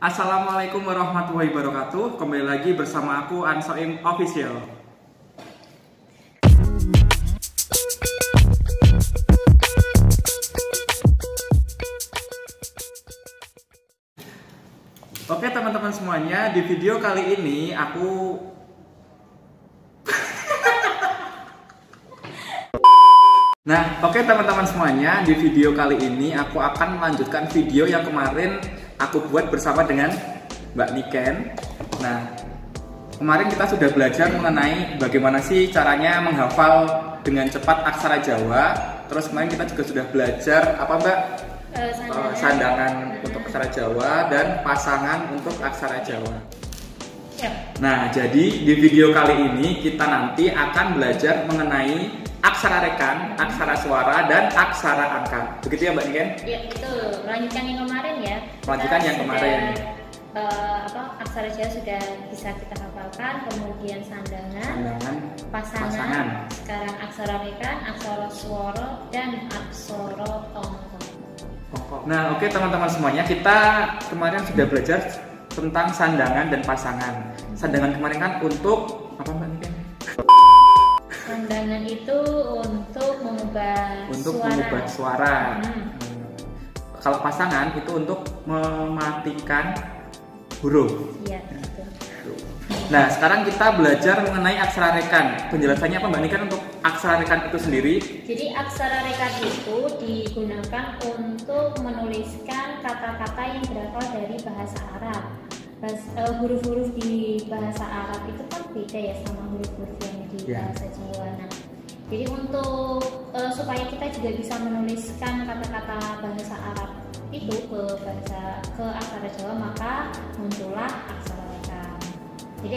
Assalamualaikum warahmatullahi wabarakatuh. Kembali lagi bersama aku Ansoim Official. Oke teman-teman semuanya, di video kali ini aku teman-teman semuanya, di video kali ini aku akan melanjutkan video yang kemarin aku buat bersama dengan Mbak Niken. Nah, kemarin kita sudah belajar mengenai bagaimana sih caranya menghafal dengan cepat aksara Jawa. Terus kemarin kita juga sudah belajar apa Mbak? Sandangan untuk aksara Jawa dan pasangan untuk aksara Jawa. Nah, jadi di video kali ini kita nanti akan belajar mengenai aksara rekan, aksara suara, dan aksara angka. Begitu ya Mbak Niken? Iya, betul. Melanjutkan yang kemarin ya. Melanjutkan yang kemarin. Aksara Jawa sudah bisa kita hafalkan, kemudian sandangan, pasangan. Sekarang aksara rekan, aksara suara, dan aksara tongkol. Nah, oke teman-teman semuanya, kita kemarin sudah belajar tentang sandangan dan pasangan. Sandangan kemarin kan untuk apa Mbak Niken? Sandangan itu untuk mengubah suara. Kalau pasangan itu untuk mematikan huruf. Iya, betul. Nah, sekarang kita belajar mengenai aksara rekan. Penjelasannya apa Mbak Niken untuk aksara rekan itu sendiri? Jadi aksara rekan itu digunakan untuk menuliskan kata-kata yang berasal dari bahasa Arab. Huruf-huruf di bahasa Arab itu kan beda ya sama huruf-huruf yang di bahasa Jawa. Nah, jadi untuk supaya kita juga bisa menuliskan kata-kata bahasa Arab itu ke aksara Jawa, maka muncullah aksara rekan. Jadi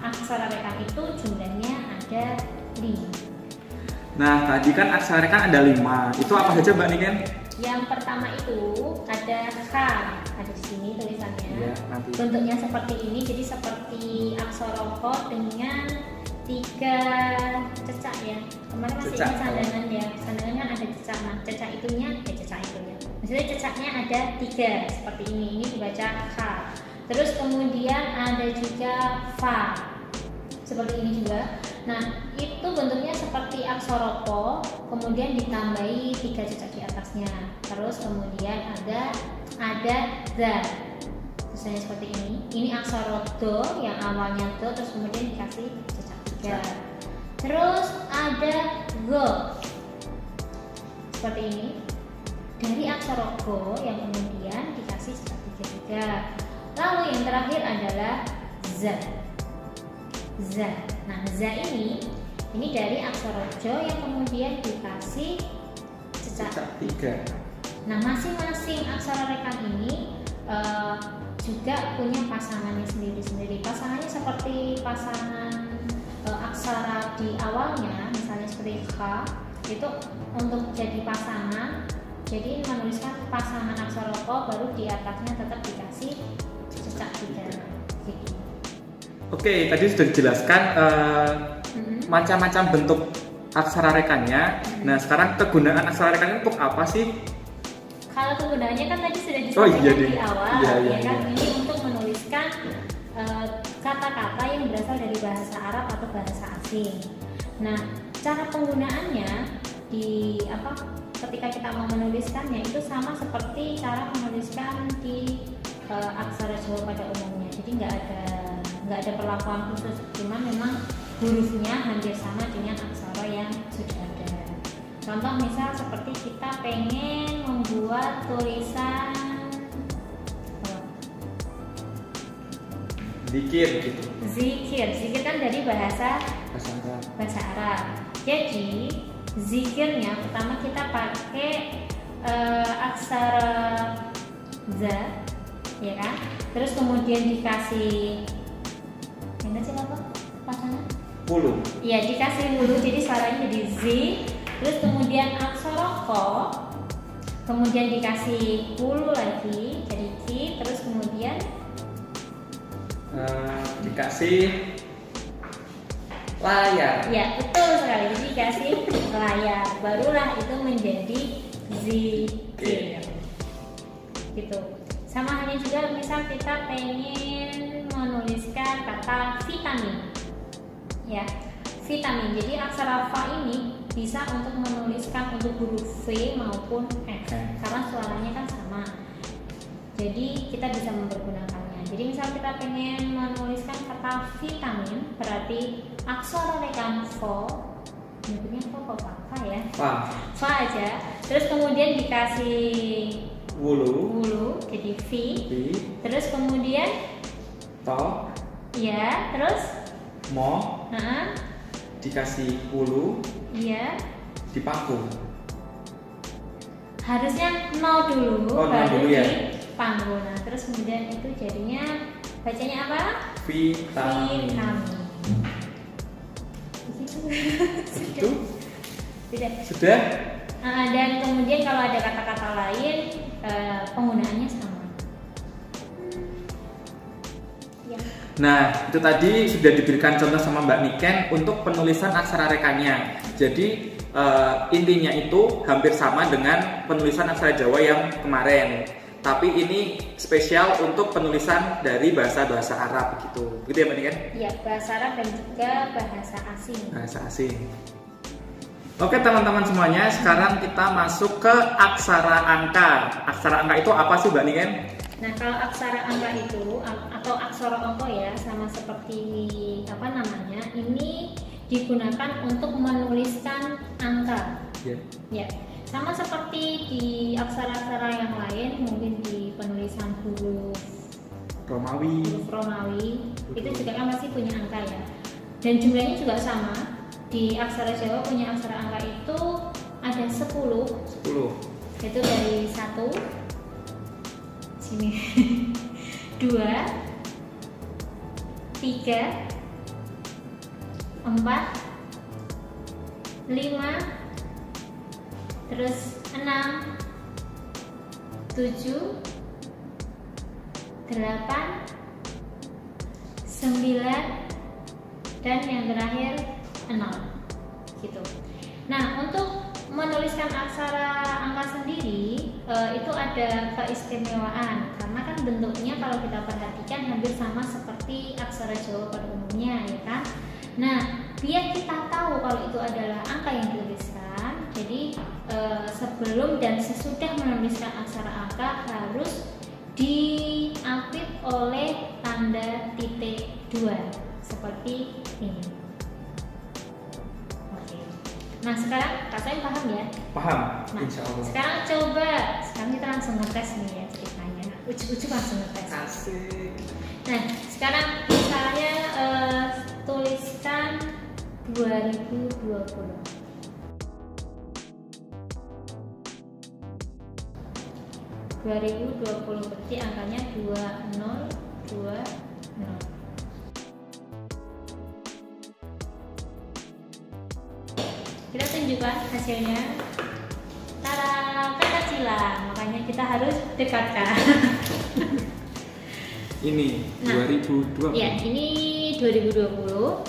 aksara rekan itu jumlahnya ada 5. Nah, tadi kan aksara rekan ada 5. Itu apa saja Mbak Niken? Yang pertama itu ada H, ada di sini tulisannya. Ya, bentuknya seperti ini, jadi seperti aksara K dengan 3 cecak ya. Kemarin masih ingat sandangan ya. Sandangan kan ada cecak. Nah, cecak itunya. Maksudnya cecaknya ada 3 seperti ini. Ini dibaca K. Terus kemudian ada juga Fa. Seperti ini juga. Nah, itu bentuknya seperti aksara Po, kemudian ditambahi 3 cecak di atasnya. Terus kemudian ada za. Tulisannya seperti ini. Ini aksara Do yang awalnya Do, terus kemudian dikasih cecak 3. Terus ada Go. Seperti ini. Dari aksara Go yang kemudian dikasih cecak 3 juga. Lalu yang terakhir adalah za. Nah, za ini dari aksara Jo yang kemudian dikasih cecak 3. Nah, masing-masing aksara rekan ini juga punya pasangannya sendiri-sendiri. Pasangannya seperti pasangan aksara di awalnya, misalnya seperti K, itu untuk jadi pasangan. Jadi menuliskan pasangan aksara K, baru di atasnya tetap dikasih cecak 3. Gitu. Oke, tadi sudah dijelaskan macam-macam bentuk aksara rekannya. Nah, sekarang kegunaan aksara rekan untuk apa sih? Kalau kegunaannya kan tadi sudah disampaikan di awal, kan? Ini untuk menuliskan kata-kata yang berasal dari bahasa Arab atau bahasa asing. Nah, cara penggunaannya ketika kita mau menuliskannya itu sama seperti cara menuliskan di aksara Jawa pada umumnya. Jadi nggak ada perlakuan khusus, cuma memang hurufnya hampir sama dengan aksara yang sudah ada. Contoh misal seperti kita pengen membuat tulisan zikir gitu. Zikir kan dari bahasa Arab. Jadi zikirnya pertama kita pakai aksara za, ya kan? Terus kemudian dikasih apa? Pasangan? Hulu. Iya, dikasih hulu, jadi suaranya jadi Z. Terus kemudian aksara Ko, kemudian dikasih hulu lagi jadi Ki. Terus kemudian dikasih layar. Ya, betul sekali. Jadi dikasih layar, barulah itu menjadi zikir. Gitu. Sama halnya juga misal kita pengen menuliskan kata vitamin, ya, vitamin. Jadi aksara fa ini bisa untuk menuliskan untuk huruf V maupun F karena suaranya kan sama. Jadi kita bisa mempergunakannya. Jadi misal kita pengen menuliskan kata vitamin, berarti aksara rekan vo, nyebutnya fa ya, fa aja. Terus kemudian dikasih wulu jadi v. Terus kemudian to, ya, terus mo, dikasih wulu, iya, dipaku. Harusnya no dulu, baru dulu ya. dipangku. Nah, terus kemudian itu jadinya bacanya apa? Vitamin. Itu sudah. Dan kemudian kalau ada kata-kata lain, penggunaannya sama. Ya. Nah, itu tadi sudah diberikan contoh sama Mbak Niken untuk penulisan aksara rekanya. Jadi intinya itu hampir sama dengan penulisan aksara Jawa yang kemarin. Tapi ini spesial untuk penulisan dari bahasa-bahasa Arab begitu. Begitu ya Mbak Niken? Iya, bahasa Arab dan juga bahasa asing. Bahasa asing. Oke teman-teman semuanya, sekarang kita masuk ke aksara angka. Aksara angka itu apa sih Mbak Niken? Nah, kalau aksara angka itu atau aksara angka ya, sama seperti apa namanya, ini digunakan untuk menuliskan angka. Ya, sama seperti di aksara-aksara yang lain, mungkin di penulisan huruf Romawi, itu juga kan masih punya angka ya. Dan jumlahnya juga sama. Di aksara Jawa punya aksara angka itu ada 10. Itu dari 1 sini 2 3 4 5 terus 6 7 8 9 dan yang terakhir 0 gitu. Nah, untuk menuliskan aksara angka sendiri itu ada keistimewaan karena kan bentuknya kalau kita perhatikan hampir sama seperti aksara Jawa pada umumnya ya kan. Nah, biar kita tahu kalau itu adalah angka yang dituliskan, jadi sebelum dan sesudah menuliskan aksara angka harus diapit oleh tanda titik 2 seperti ini. Nah, sekarang Kak Soim paham ya? Paham, nah, insya Allah. Sekarang kita langsung ngetes nih ya ceritanya. Ujuk-ujuk langsung ngetes. Asik. Nah, sekarang misalnya tuliskan 2020. berarti angkanya 2020. Kita tunjukkan hasilnya. Tada, kekecilan. Makanya kita harus dekatkan. Ini 2020. Ya, ini 2020.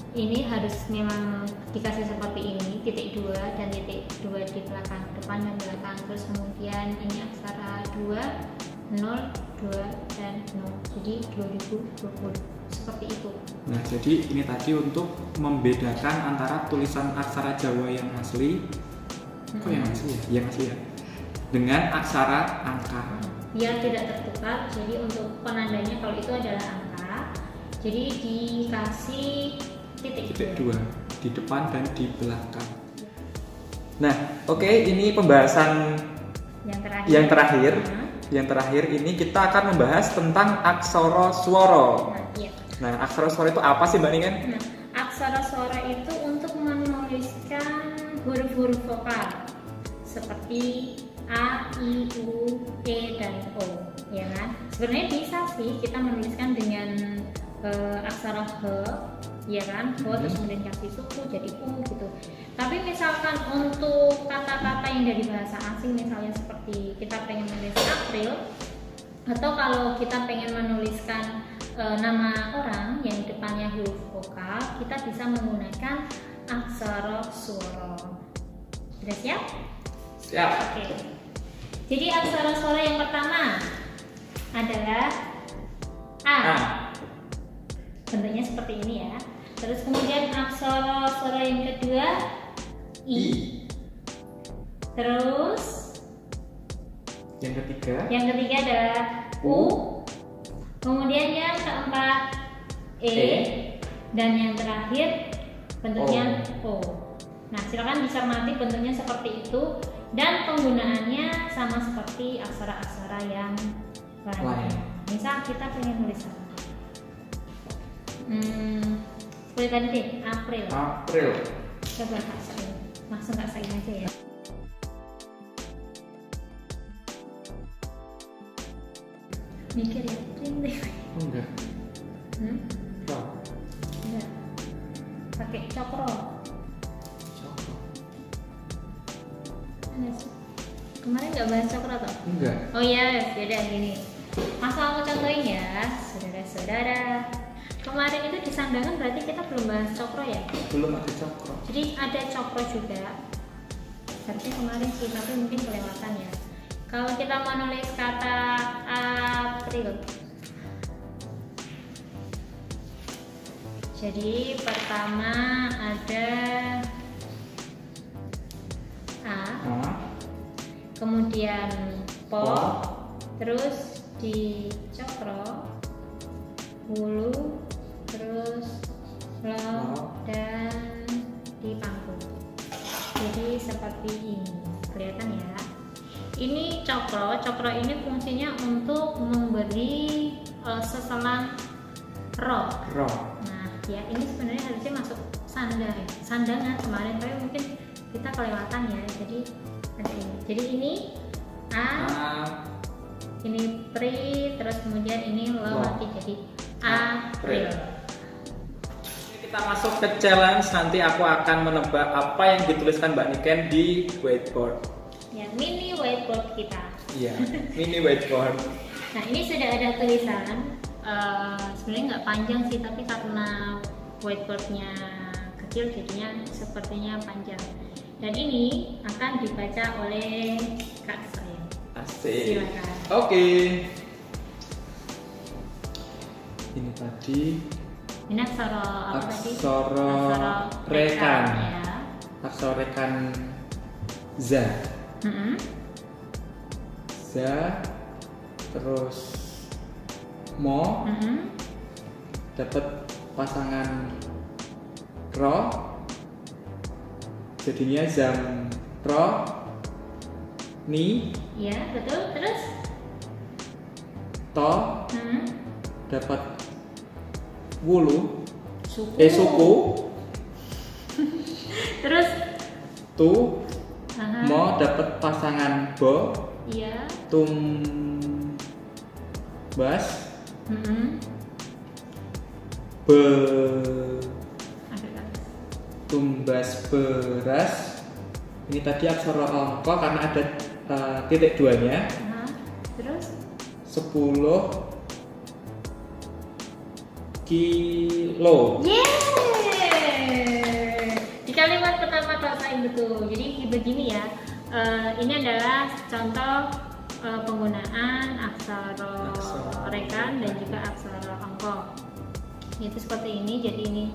Ini harus memang dikasih seperti ini, titik 2 dan titik 2 di belakang, depan dan belakang. Terus kemudian ini aksara 2, 0, 2 dan 0. Jadi 2020. Seperti itu. Nah, jadi ini tadi untuk membedakan antara tulisan aksara Jawa yang asli, kok yang asli ya? Yang asli ya, dengan aksara angka. Biar tidak tertukar, jadi untuk penandanya kalau itu adalah angka, jadi dikasih titik 2 di depan dan di belakang. Nah, oke, ini pembahasan yang terakhir. Yang terakhir ini kita akan membahas tentang aksara swara. Nah, aksara swara itu apa sih Mbak Niken? Nah, aksara swara itu untuk menuliskan huruf-huruf vokal seperti A, I, U, E, dan O, ya kan? Sebenarnya bisa sih kita menuliskan dengan aksara H, ya kan? H terus kemudian kasih suku jadi U gitu. Tapi misalkan untuk kata-kata yang dari bahasa asing, misalnya seperti kita pengen menulis April, atau kalau kita pengen menuliskan nama orang yang depannya huruf vokal, kita bisa menggunakan aksara swara. Sudah siap? Siap. Oke. Jadi aksara swara yang pertama adalah A. A. Bentuknya seperti ini ya. Terus kemudian aksara yang kedua I. Terus Yang ketiga adalah U. Kemudian yang keempat E. Dan yang terakhir bentuknya O. Nah, silakan dicermati bentuknya seperti itu dan penggunaannya sama seperti aksara-aksara yang lain. Misal kita pengen nulis apa? Seperti tadi deh, April. Coba Kak Sain, langsung Kak Sain aja ya. Mikir ya, print. Enggak. Enggak. Pakai cokro. Kemarin nggak bahas cokro toh? Enggak. Oh iya, yaudah gini. Langsung aku contohin ya, saudara-saudara. Kemarin itu di sandangan berarti kita belum bahas cokro ya? Belum ada cokro. Jadi ada cokro juga. Harusnya kemarin sih, tapi mungkin kelewatan ya. Kalau kita mau nulis kata April, jadi pertama ada A, kemudian Po, terus dicokro, hulu, terus lo, dan dipangku. Jadi seperti ini, kelihatan ya. Ini cokro ini fungsinya untuk memberi seselang ro. Nah, ya ini sebenarnya harusnya masuk sandangan kemarin, tapi mungkin kita kelewatan ya. Jadi ada ini. Jadi ini A. Ini pri, terus kemudian ini lo mati jadi April. Kita masuk ke challenge. Nanti aku akan menebak apa yang dituliskan Mbak Niken di whiteboard. Ya, mini whiteboard kita. Iya, mini whiteboard. Nah, ini sudah ada tulisan. Sebenarnya nggak panjang sih, tapi karena whiteboardnya kecil jadinya sepertinya panjang. Dan ini akan dibaca oleh Kak Sain. Asik. Silakan. Oke. Ini tadi. Ini aksara apa tadi? Aksara rekan. Ya. Aksara rekan za. Za. Terus mo. Dapat pasangan ro. Jadinya zam ro ni. Ya, betul. Terus To dapat wulu. suku. Terus Tu mo dapat pasangan bo. Iya. Bas. Tumbas beras. Ini tadi aksara angka karena ada titik duanya. Terus 10 kilo. Yeay! Di kalimat pertama Kak Sain betul. Jadi begini ya. Ini adalah contoh penggunaan aksara rekan dan juga aksara angka. Itu seperti ini. Jadi ini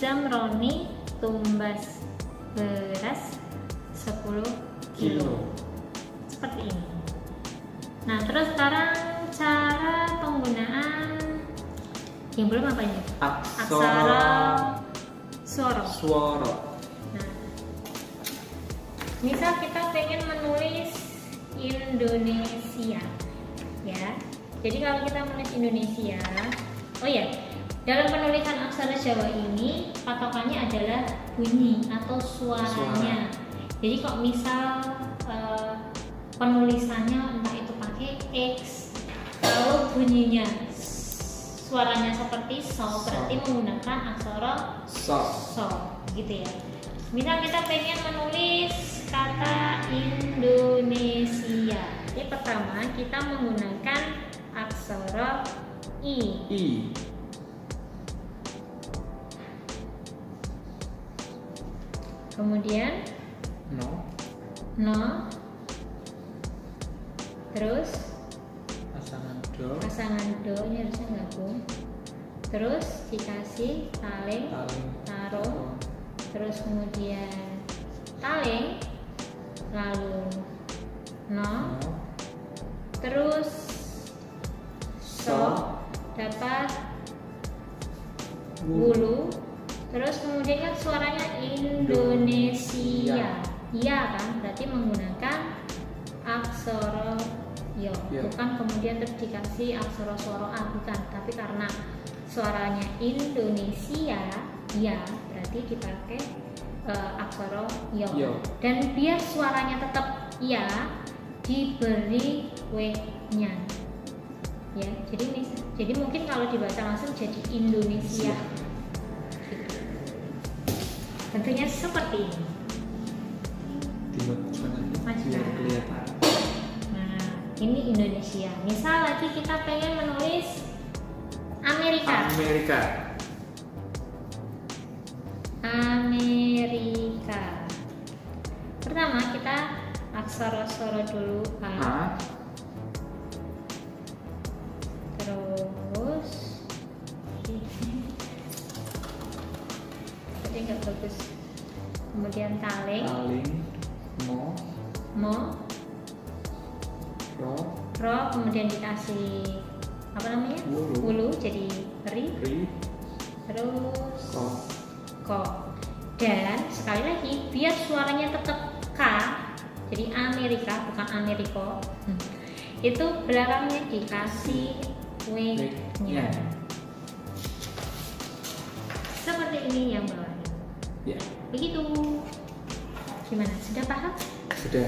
Zamroni tumbas beras 10 kilo. Seperti ini. Nah, terus sekarang cara penggunaan yang belum apa ini? Aksara suara. Nah, misal kita pengen menulis Indonesia, ya. Jadi kalau kita menulis Indonesia, oh ya, dalam penulisan aksara Jawa ini patokannya adalah bunyi atau suaranya. Jadi kok misal penulisannya entah itu pakai X, kalau bunyinya suaranya seperti so, berarti menggunakan aksara so, gitu ya. Misal kita pengen menulis kata Indonesia, jadi pertama kita menggunakan aksara I. Kemudian no. Terus pasangan Do. pasangan do ini harusnya gabung. Terus dikasih taling, taruh, terus kemudian taling, lalu no, terus so, dapat bulu, terus kemudian kan suaranya Indonesia, iya kan, berarti menggunakan aksara yo, bukan kemudian terus dikasih aksara swara a, bukan, tapi karena suaranya Indonesia, ya berarti dipakai aksara yo. Dan biar suaranya tetap ya, diberi w-nya. Ya, jadi mungkin kalau dibaca langsung jadi Indonesia. Gitu. Tentunya seperti ini. Biar kelihatan. Nah, ini Indonesia. Misal lagi kita pengen menulis Amerika. Pertama kita aksara-aksara dulu A. Terus jadi nggak bagus. Kemudian taling, mo, ro, kemudian dikasih apa namanya? Bulu jadi ri. Terus ko. Dan sekali lagi biar suaranya tetap K, jadi Amerika bukan Ameriko. Itu belakangnya dikasih W-nya. Seperti ini yang bawahnya. Ya. Begitu. Gimana? Sudah paham? Sudah.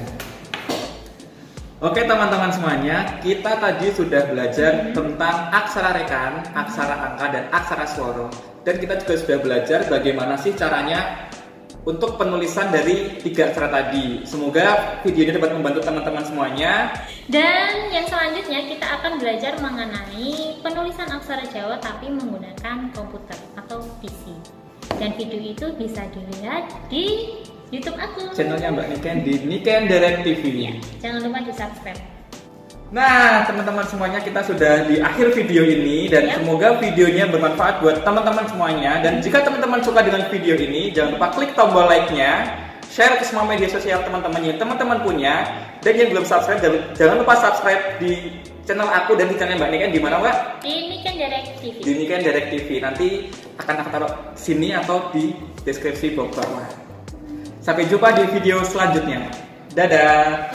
Oke teman-teman semuanya, kita tadi sudah belajar tentang aksara rekan, aksara angka, dan aksara swara. Dan kita juga sudah belajar bagaimana sih caranya untuk penulisan dari 3 aksara tadi. Semoga video ini dapat membantu teman-teman semuanya. Dan yang selanjutnya kita akan belajar mengenai penulisan aksara Jawa tapi menggunakan komputer atau PC. Dan video itu bisa dilihat di YouTube aku. Channelnya Mbak Niken di Niken Direct TV. Ya, jangan lupa di subscribe. Nah, teman-teman semuanya, kita sudah di akhir video ini dan semoga videonya bermanfaat buat teman-teman semuanya. Dan jika teman-teman suka dengan video ini, jangan lupa klik tombol like-nya, share ke semua media sosial teman-teman yang teman-teman punya, dan yang belum subscribe jangan lupa subscribe di channel aku dan di channel Mbak Niken di mana, Mbak? Di Niken Direct TV. Di Niken Direct TV. Nanti akan aku taruh sini atau di deskripsi box bawah. Sampai jumpa di video selanjutnya. Dadah.